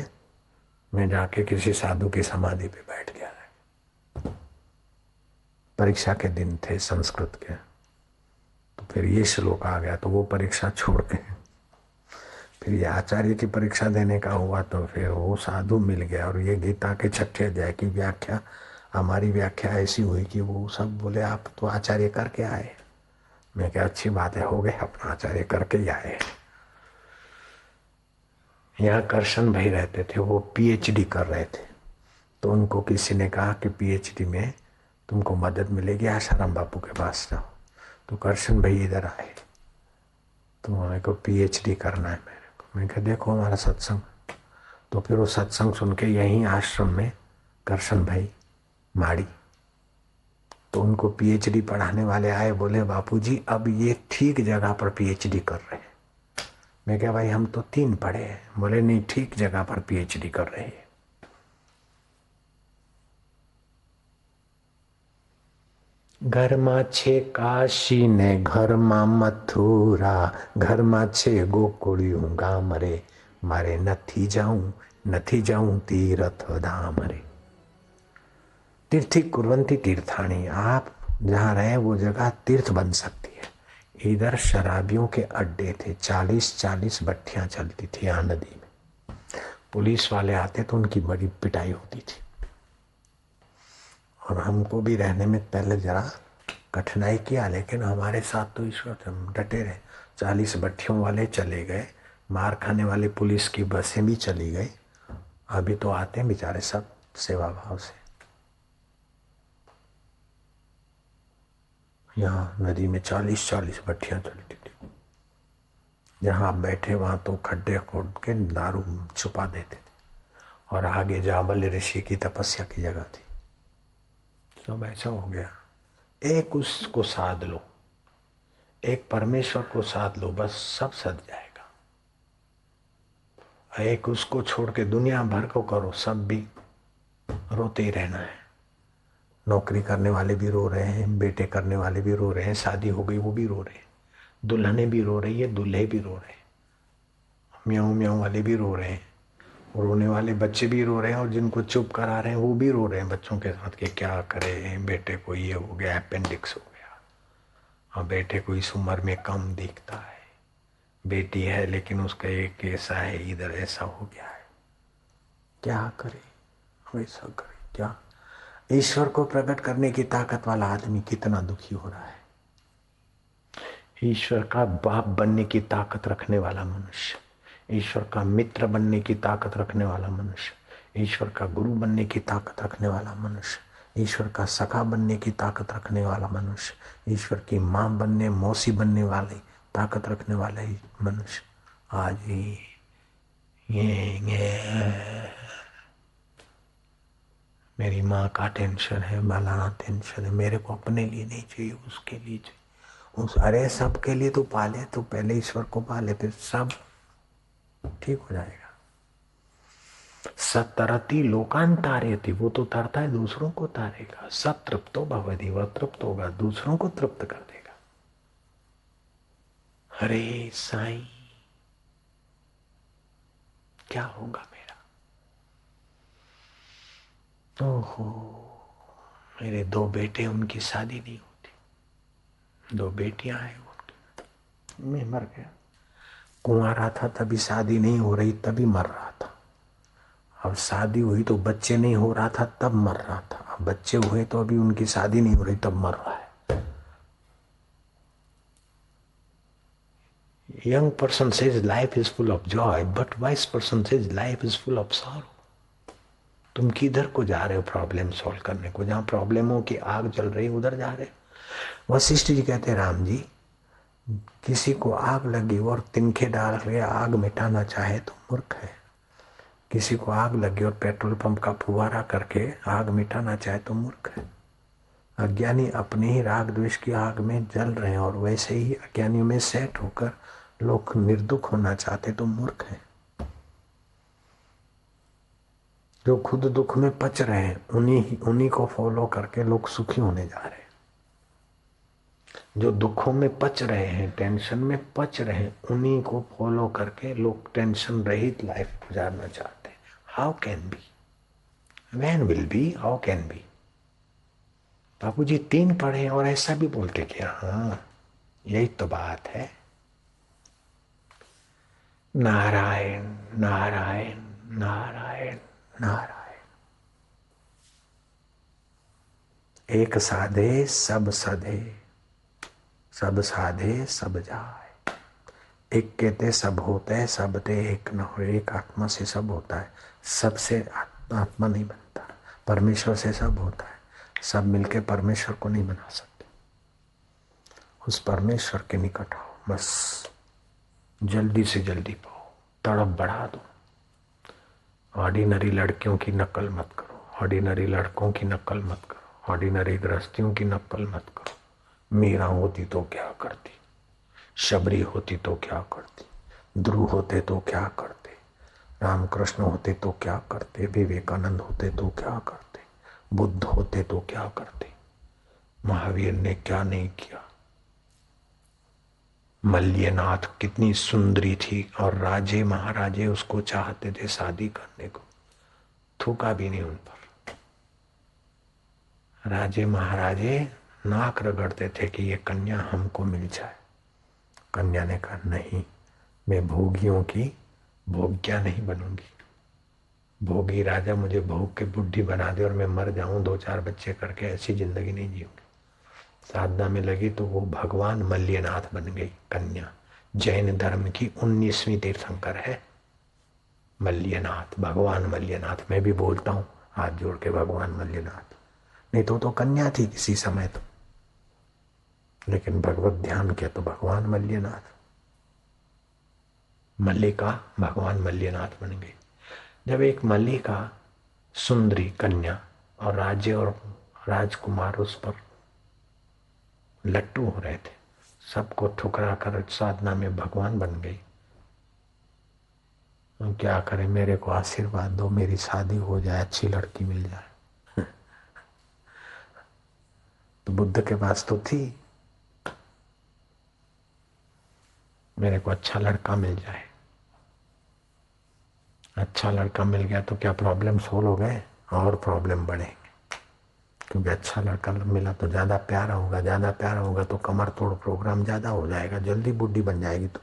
मैं जाके किसी साधु की समाधि पे बैठ गया। परीक्षा के दिन थे संस्कृत के। तो फिर ये श्लोक आ गया तो वो परीक्षा छोड़ के फिर ये आचार्य की परीक्षा देने का हुआ। तो फिर वो साधु मिल गया और ये गीता के 6ठे अध्याय की व्याख्या, हमारी व्याख्या ऐसी हुई कि वो सब बोले आप तो आचार्य करके आए। मैं क्या अच्छी बात है, हो गए अपना आचार्य करके ही आए। यहाँ करशन भाई रहते थे, वो पीएचडी कर रहे थे। तो उनको किसी ने कहा कि पीएचडी में तुमको मदद मिलेगी, आशाराम बापू के पास जाओ। तो करशन भाई इधर आए। तो मेरे को पीएचडी करना है मेरे को। मैं कहा देखो हमारा सत्संग। तो फिर वो सत्संग सुन के यहीं आश्रम में करशन भाई माड़ी, तो उनको पीएचडी पढ़ाने वाले आए। बोले बापूजी अब ये ठीक जगह पर पीएचडी कर रहे हैं। मैं क्या भाई हम तो 3 पढ़े हैं। बोले नहीं, ठीक जगह पर पीएचडी कर रहे हैं। घરમાં છે કાશી ને ઘરમાં મથુરા, ઘરમાં છે ગોકુળિયું ગામ રે, મારે નથી જાઉં तीर्थ धाम रे। तीर्थी कुर्वंती तीर्थानी, आप जहाँ रहे वो जगह तीर्थ बन सकती है। इधर शराबियों के अड्डे थे, 40-40 भट्टियां चलती थी यहाँ नदी में। पुलिस वाले आते तो उनकी बड़ी पिटाई होती थी। और हमको भी रहने में पहले जरा कठिनाई किया, लेकिन हमारे साथ तो ईश्वर हम डटे रहे। 40 भट्टियों वाले चले गए, मार खाने वाली पुलिस की बसें भी चली गई। अभी तो आते हैं बेचारे सब सेवा भाव से। यहाँ नदी में 40-40 भट्टियां चलती थी। जहाँ आप बैठे वहां तो खड्डे खोद के दारू छुपा देते थे, और आगे जाबल ऋषि की तपस्या की जगह थी। सब ऐसा हो गया। एक उसको साध लो, एक परमेश्वर को साध लो, बस सब सद जाएगा। एक उसको छोड़ के दुनिया भर को करो, सब भी रोते ही रहना है। नौकरी करने वाले भी रो रहे हैं, बेटे करने वाले भी रो रहे हैं, शादी हो गई वो भी रो रहे हैं, दुल्हने भी रो रही है, दूल्हे भी रो रहे हैं, म्याऊं म्याऊं वाले भी रो रहे हैं, रोने वाले बच्चे भी रो रहे हैं, और जिनको चुप करा रहे हैं वो भी रो रहे हैं बच्चों के साथ कि क्या करे, बेटे को ये हो गया, अपेंडिक्स हो गया, और बेटे को इस उम्र में कम दिखता है, बेटी है लेकिन उसका एक ऐसा है, इधर ऐसा हो गया है, क्या करे, वैसा करे क्या। ईश्वर को प्रकट करने की ताकत वाला आदमी कितना दुखी हो रहा है। ईश्वर का बाप बनने की ताकत रखने वाला मनुष्य, ईश्वर का मित्र बनने की ताकत रखने वाला मनुष्य, ईश्वर का गुरु बनने की ताकत रखने वाला मनुष्य, ईश्वर का सखा बनने की ताकत रखने वाला मनुष्य, ईश्वर की माँ बनने मौसी बनने वाली ताकत रखने वाला ही मनुष्य आज ही ये मेरी माँ का टेंशन है, मलाना टेंशन है, मेरे को अपने लिए नहीं चाहिए, उसके लिए चाहिए। उस अरे सबके लिए तो पाले, तो पहले ईश्वर को पाले, फिर सब ठीक हो जाएगा। सतरती लोकान तारयति, वो तो तरता है दूसरों को तारेगा। सतृप्तो भवति, वह तृप्त होगा, दूसरों को तृप्त कर देगा। हरे साईं क्या होगा मेरा। ओहो, मेरे 2 बेटे, उनकी शादी नहीं होती, 2 बेटियां हैं उनकी, मैं मर गया। कुंवारा था तभी शादी नहीं हो रही, तभी मर रहा था। अब शादी हुई तो बच्चे नहीं हो रहा था, तब मर रहा था। अब बच्चे हुए तो अभी उनकी शादी नहीं हो रही, तब मर रहा है। Young person says life is full of joy, but wise person says life is full of sorrow. तुम किधर को जा रहे हो प्रॉब्लम सॉल्व करने को? जहां प्रॉब्लमों की आग जल रही उधर जा रहे हो। वशिष्ठ जी कहते हैं, राम जी किसी को आग लगी और तिनके डाल के आग मिटाना चाहे तो मूर्ख है। किसी को आग लगी और पेट्रोल पंप का फुवारा करके आग मिटाना चाहे तो मूर्ख है। अज्ञानी अपने ही राग द्वेष की आग में जल रहे हैं, और वैसे ही अज्ञानियों में सेट होकर लोग निर्दुख होना चाहते तो मूर्ख हैं। जो खुद दुख में पच रहे हैं उन्हीं को फॉलो करके लोग सुखी होने जा रहे हैं। जो दुखों में पच रहे हैं, टेंशन में पच रहे हैं, उन्हीं को फॉलो करके लोग टेंशन रहित लाइफ गुजारना चाहते हैं। How can be, when will be, how can be. बाबूजी 3 पढ़े और ऐसा भी बोलते कि हाँ यही तो बात है। नारायण नारायण नारायण नारायण। एक साधे सब सधे, सब साधे सब जाए। एक कहते सब होते है, सब ते एक न हो। एक आत्मा से सब होता है, सबसे आत्मा नहीं बनता। परमेश्वर से सब होता है, सब मिलके परमेश्वर को नहीं बना सकते। उस परमेश्वर के निकट आओ, बस जल्दी से जल्दी पाओ, तड़प बढ़ा दो। ऑर्डिनरी लड़कियों की नकल मत करो, ऑर्डिनरी लड़कों की नकल मत करो, ऑर्डिनरी गृहस्थियों की नकल मत करो। मीरा होती तो क्या करती, शबरी होती तो क्या करती, ध्रुव होते तो क्या करते, रामकृष्ण होते तो क्या करते, विवेकानंद होते तो क्या करते, बुद्ध होते तो क्या करते, महावीर ने क्या नहीं किया। मल्यनाथ कितनी सुंदरी थी और राजे महाराजे उसको चाहते थे शादी करने को, थूका भी नहीं उन पर। राजे महाराजे नाक रगड़ते थे कि ये कन्या हमको मिल जाए। कन्या ने कहा नहीं, मैं भोगियों की भोग्या नहीं बनूंगी। भोगी राजा मुझे भोग के बुद्धि बना दे और मैं मर जाऊं 2-4 बच्चे करके, ऐसी जिंदगी नहीं जीऊंगी। साधना में लगी तो वो भगवान मल्यनाथ बन गई कन्या। जैन धर्म की 19वीं तीर्थंकर है मल्यनाथ, भगवान मल्यनाथ। मैं भी बोलता हूँ हाथ जोड़ के भगवान मल्यनाथ। नहीं तो कन्या थी किसी समय तो, लेकिन भगवत ध्यान किया तो भगवान मल्यनाथ। मल्लिका भगवान मल्यनाथ बन गई। जब एक मल्लिका सुंदरी कन्या और राज्य और राजकुमार उस पर लट्टू हो रहे थे, सबको ठुकरा कर साधना में भगवान बन गई। क्या करें, मेरे को आशीर्वाद दो, मेरी शादी हो जाए, अच्छी लड़की मिल जाए। तो बुद्ध के पास तो थी, मेरे को अच्छा लड़का मिल जाए। अच्छा लड़का मिल गया तो क्या प्रॉब्लम सोल्व हो गए? और प्रॉब्लम बढ़ेंगे, क्योंकि अच्छा लड़का मिला तो ज्यादा प्यारा होगा, ज्यादा प्यारा होगा तो कमर तोड़ प्रोग्राम ज्यादा हो जाएगा, जल्दी बुढ़ी बन जाएगी तो।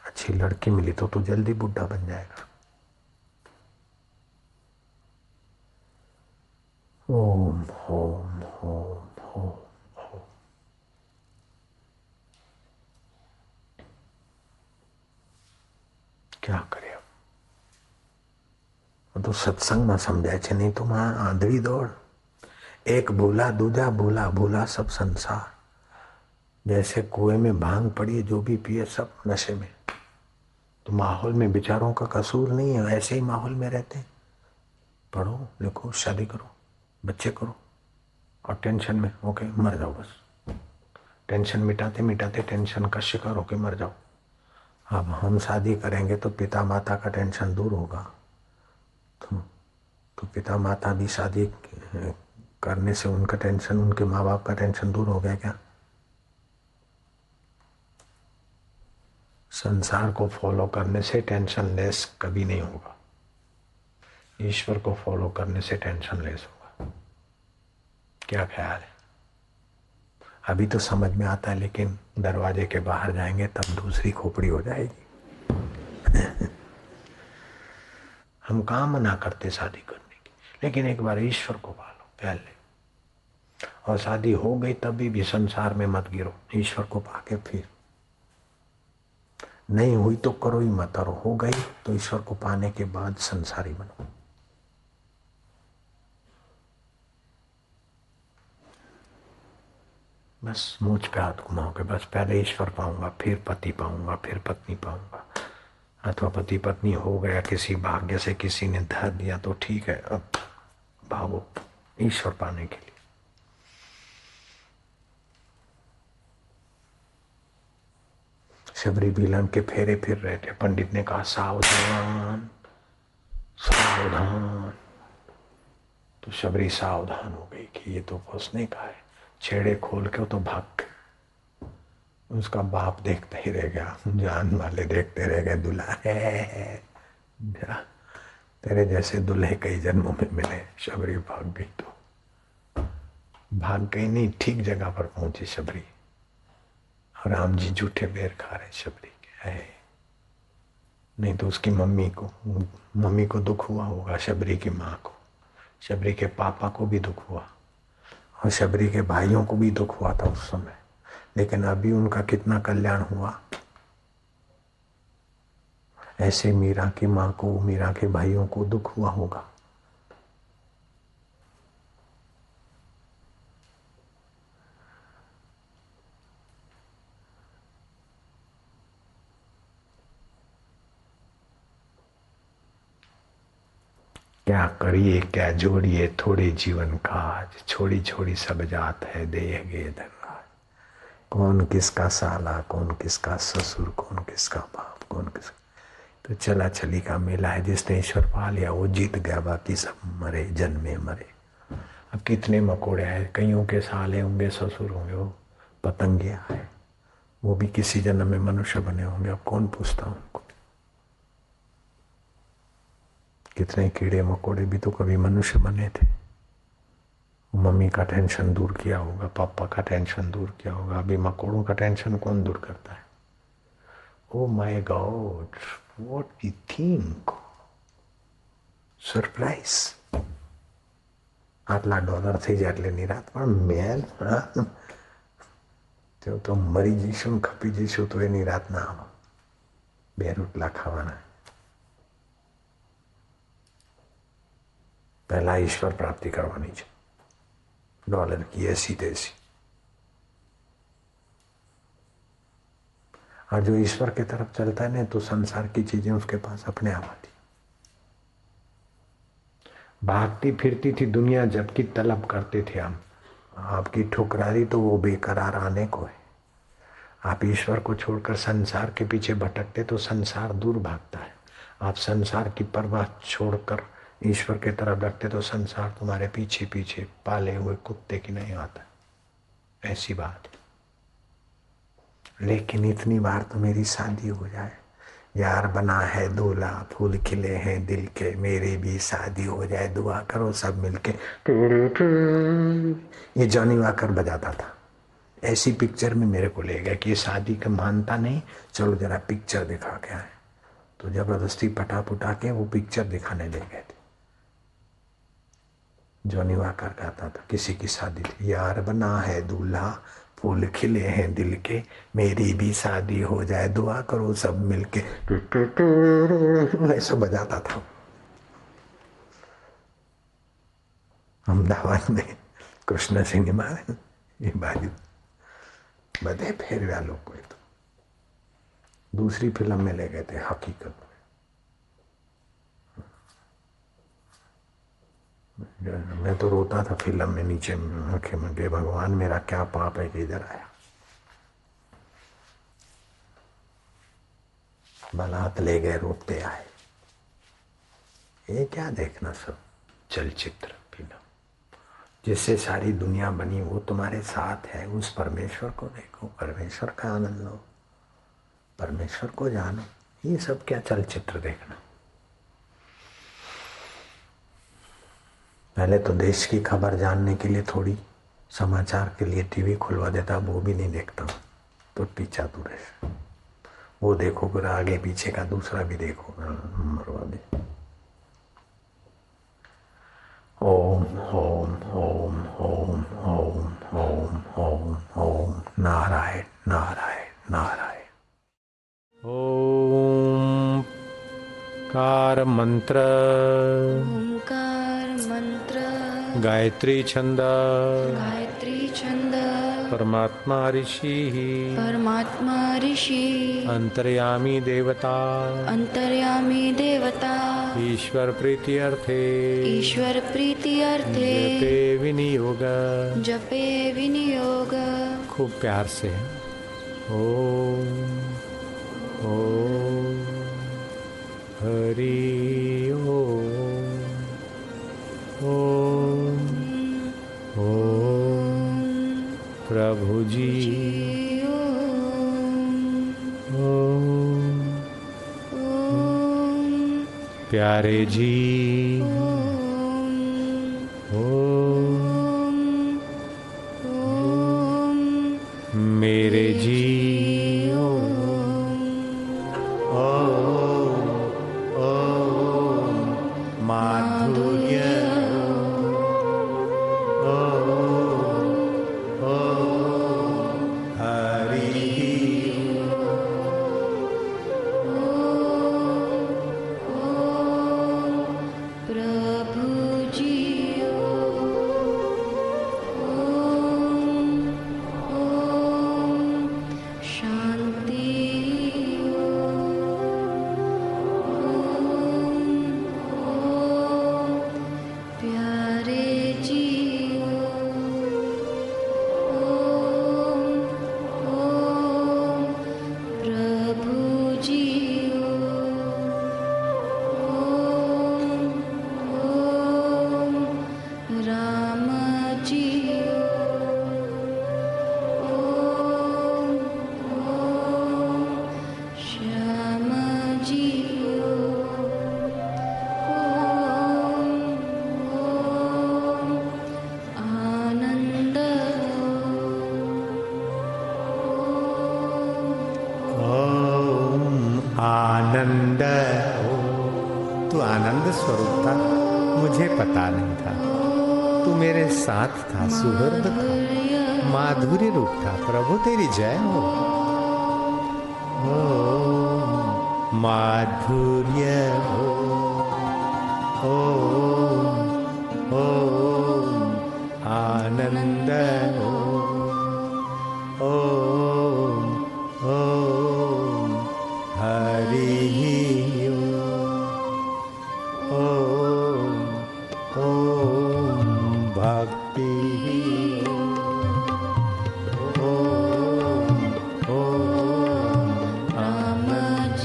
अच्छी लड़की मिली तो तू जल्दी बुढ़ा बन जाएगा। ओम ओम ओम ओम। क्या करे अब तो सत्संग में समझाए छे, नहीं तो वहां आंधળી दौड़। एक भूला दूजा भूला, भूला सब संसार। जैसे कुएं में भांग पड़ी, जो भी पिए सब नशे में। तो माहौल में बेचारों का कसूर नहीं है, ऐसे ही माहौल में रहते। पढ़ो लिखो शादी करो बच्चे करो और टेंशन में होके मर जाओ बस। टेंशन मिटाते मिटाते टेंशन का शिकार होके मर जाओ। अब हम शादी करेंगे तो पिता माता का टेंशन दूर होगा। तो पिता माता भी शादी करने से उनका टेंशन, उनके माँ बाप का टेंशन दूर हो गया क्या? संसार को फॉलो करने से टेंशन लेस कभी नहीं होगा, ईश्वर को फॉलो करने से टेंशन लेस होगा। क्या ख्याल है? अभी तो समझ में आता है, लेकिन दरवाजे के बाहर जाएंगे तब दूसरी खोपड़ी हो जाएगी। हम कहाँ मना करते शादी करने की, लेकिन एक बार ईश्वर को पालो पहले। और शादी हो गई तभी भी संसार में मत गिरो, ईश्वर को पाके फिर। नहीं हुई तो करो ही मत, और हो गई तो ईश्वर को पाने के बाद संसारी बनो। बस मूछ पे हाथ घुमाओ के बस पहले ईश्वर पाऊंगा, फिर पति पाऊंगा, फिर पत्नी पाऊंगा। अथवा पति पत्नी हो गया, किसी भाग्य से किसी ने धर दिया तो ठीक है, अब भागो ईश्वर पाने के लिए। शबरी बिलन के फेरे फिर रहे थे, पंडित ने कहा सावधान सावधान। तो शबरी सावधान हो गई कि ये तो फंसने का है। छेड़े खोल के तो भाग गए। उसका बाप देखता ही रह गया, जान वाले देखते रह गए। दूल्हा है तेरे जैसे दूल्हे कई जन्मों में मिले। शबरी भाग गई तो भाग गई नहीं, ठीक जगह पर पहुंची शबरी। और राम जी झूठे बेर खा रहे शबरी के है। नहीं तो उसकी मम्मी को दुख हुआ होगा, शबरी की माँ को, शबरी के पापा को भी दुख हुआ, और शबरी के भाइयों को भी दुख हुआ था उस समय। लेकिन अभी उनका कितना कल्याण हुआ। ऐसे मीरा की माँ को, मीरा के भाइयों को दुख हुआ होगा। क्या करिए क्या जोड़िए थोड़े जीवन काज, छोड़ी छोड़ी सब जात है देह गे धनराज। कौन किसका साला, कौन किसका ससुर, कौन किसका बाप, कौन किसका। तो चला चली का मेला है। जिसने ईश्वर पा लिया वो जीत गया, बाकी सब मरे जन्मे मरे। अब कितने मकोड़े आए, कईयों के साले होंगे, ससुर होंगे, वो पतंगिया है, वो भी किसी जन्म में मनुष्य बने होंगे। अब कौन पूछता उनको? कितने कीड़े मकोड़े भी तो कभी मनुष्य बने थे। मम्मी का टेंशन दूर किया होगा, पापा का टेंशन दूर किया होगा, अभी मकोड़ों का टेंशन कौन दूर करता है? Oh my god, what we think, surprise. આટલા ડોલર થઈ જાય એટલે નિરાત. પણ મેન તો મરી જઈશું ને ખપી જઈશું તો એ નિરાત ના આવે. 2 રોટલા ખાવાના. पहला ईश्वर प्राप्ति करवानी चाहिए. डॉलर की ऐसी तैसी. और जो ईश्वर की तरफ चलता है ना तो संसार की चीजें उसके पास अपने आप आती. भागती फिरती थी दुनिया जबकि तलब करते थे हम. आपकी ठुकरारी तो वो बेकरार आने को है. आप ईश्वर को छोड़कर संसार के पीछे भटकते तो संसार दूर भागता है. आप संसार की परवाह छोड़कर ईश्वर के तरफ रखते तो संसार तुम्हारे पीछे पीछे पाले हुए कुत्ते की नहीं आता. ऐसी बात. लेकिन इतनी बार तो मेरी शादी हो जाए. यार बना है दूल्हा फूल खिले हैं दिल के मेरी भी शादी हो जाए दुआ करो सब मिलके. ये जॉनी वाकर बजाता था. ऐसी पिक्चर में मेरे को ले गया कि ये शादी का मानता नहीं, चलो जरा पिक्चर दिखा के आए. तो जबरदस्ती पटा पुटा के वो पिक्चर दिखाने ले गए थे. जॉनी वाकर गाता था किसी की शादी थी. यार बना है दूल्हा फूल खिले हैं दिल के मेरी भी शादी हो जाए दुआ करो सब मिलके. ऐसा बजाता था. अहमदाबाद में कृष्ण सिनेमा ये बाजू बधे फेरव्या लोग को. तो दूसरी फिल्म में ले गए थे हकीकत में. मैं तो रोता था फिल्म में नीचे आंखें में कि भगवान मेरा क्या पाप है कि इधर आया. बारात ले गए रोते आए. ये क्या देखना सब चलचित्र फिल्म जिससे सारी दुनिया बनी वो तुम्हारे साथ है. उस परमेश्वर को देखो, परमेश्वर का आनंद लो, परमेश्वर को जानो. ये सब क्या चलचित्र देखना. पहले तो देश की खबर जानने के लिए थोड़ी समाचार के लिए टीवी खुलवा देता. वो भी नहीं देखता. तो पीछा दूर है. वो देखो फिर आगे पीछे का दूसरा भी देखो मरवा दे. ओम ओम ओम ओम ओम ओम ओम ओम नारायण नारायण नारायण. ओम कार मंत्र गायत्री छंद परमात्मा ऋषि अंतर्यामी देवता ईश्वर प्रीति अर्थे जपे विनियोग. खूब प्यार से ओम ओम हरि ओम ओम ओम प्रभु जी ओम प्यारे जी ओम मेरे जी तू आनंद स्वरूप था, मुझे पता नहीं था। तू मेरे साथ था, सुहृद था, माधुर्य रूप था। प्रभु तेरी जय हो। ओम माधुर्य हो, ओम ओम आनंद हो, ओम ओम हरि ओम ओम भक्ति ओम ओम आनंद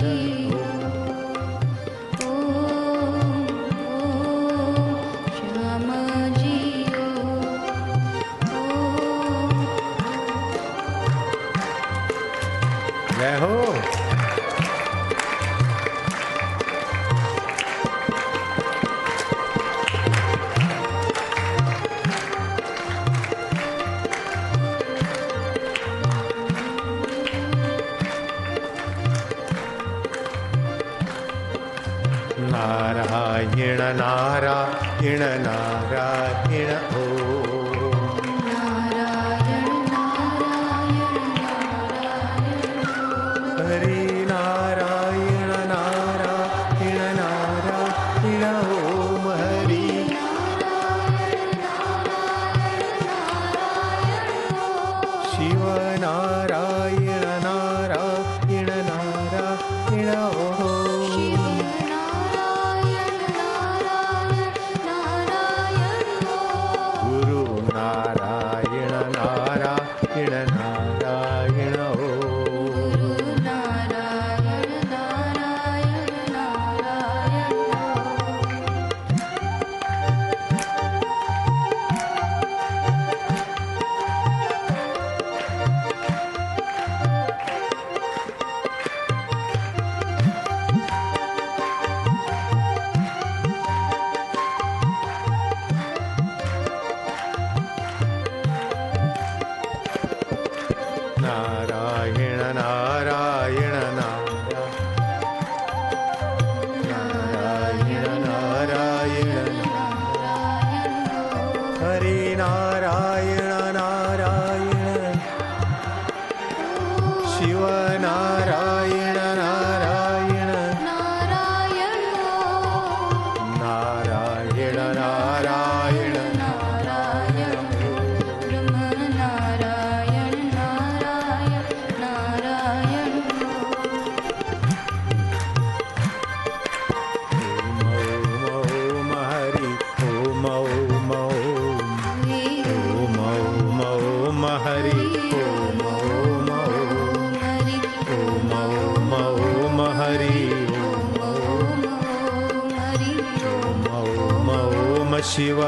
जय हो। नारायण नारायण नारायण ओ हरि नारायण नारायण नारायण ओम हरि शिव नारायण नारायण नारायण ओम गुरु नारायण नारायण नारायण नारायण नारायण नारायण नारायण हरि नारायण नारायण शिव नारायण नारायण नारायण नारायण शिव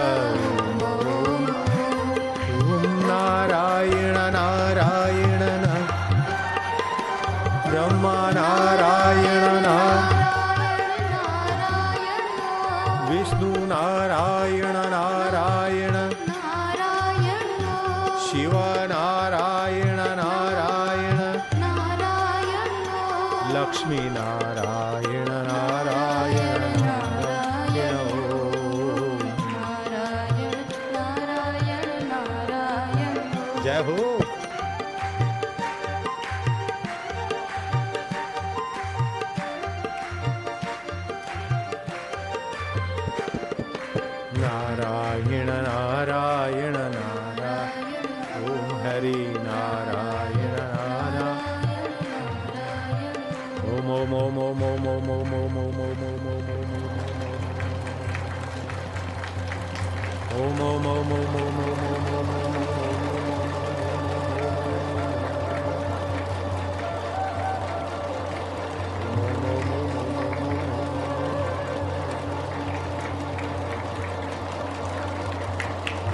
ओम नारायण नारायण ब्रह्मा नारायण विष्णु नारायण नारायण शिव नारायण नारायण लक्ष्मी नारायण नारायण जय हो। नारायण नारायण नारायण ओम हरि नारायण नारायण ओम ओम ओम ओम ओम ओम ओम ओम ओम ओम ओम ओम ओम ओम ओम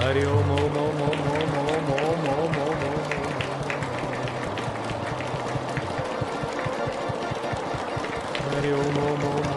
हरि ओम ओम ओम ओम ओम ओम ओम ओम ओम हरि ओम ओम ओम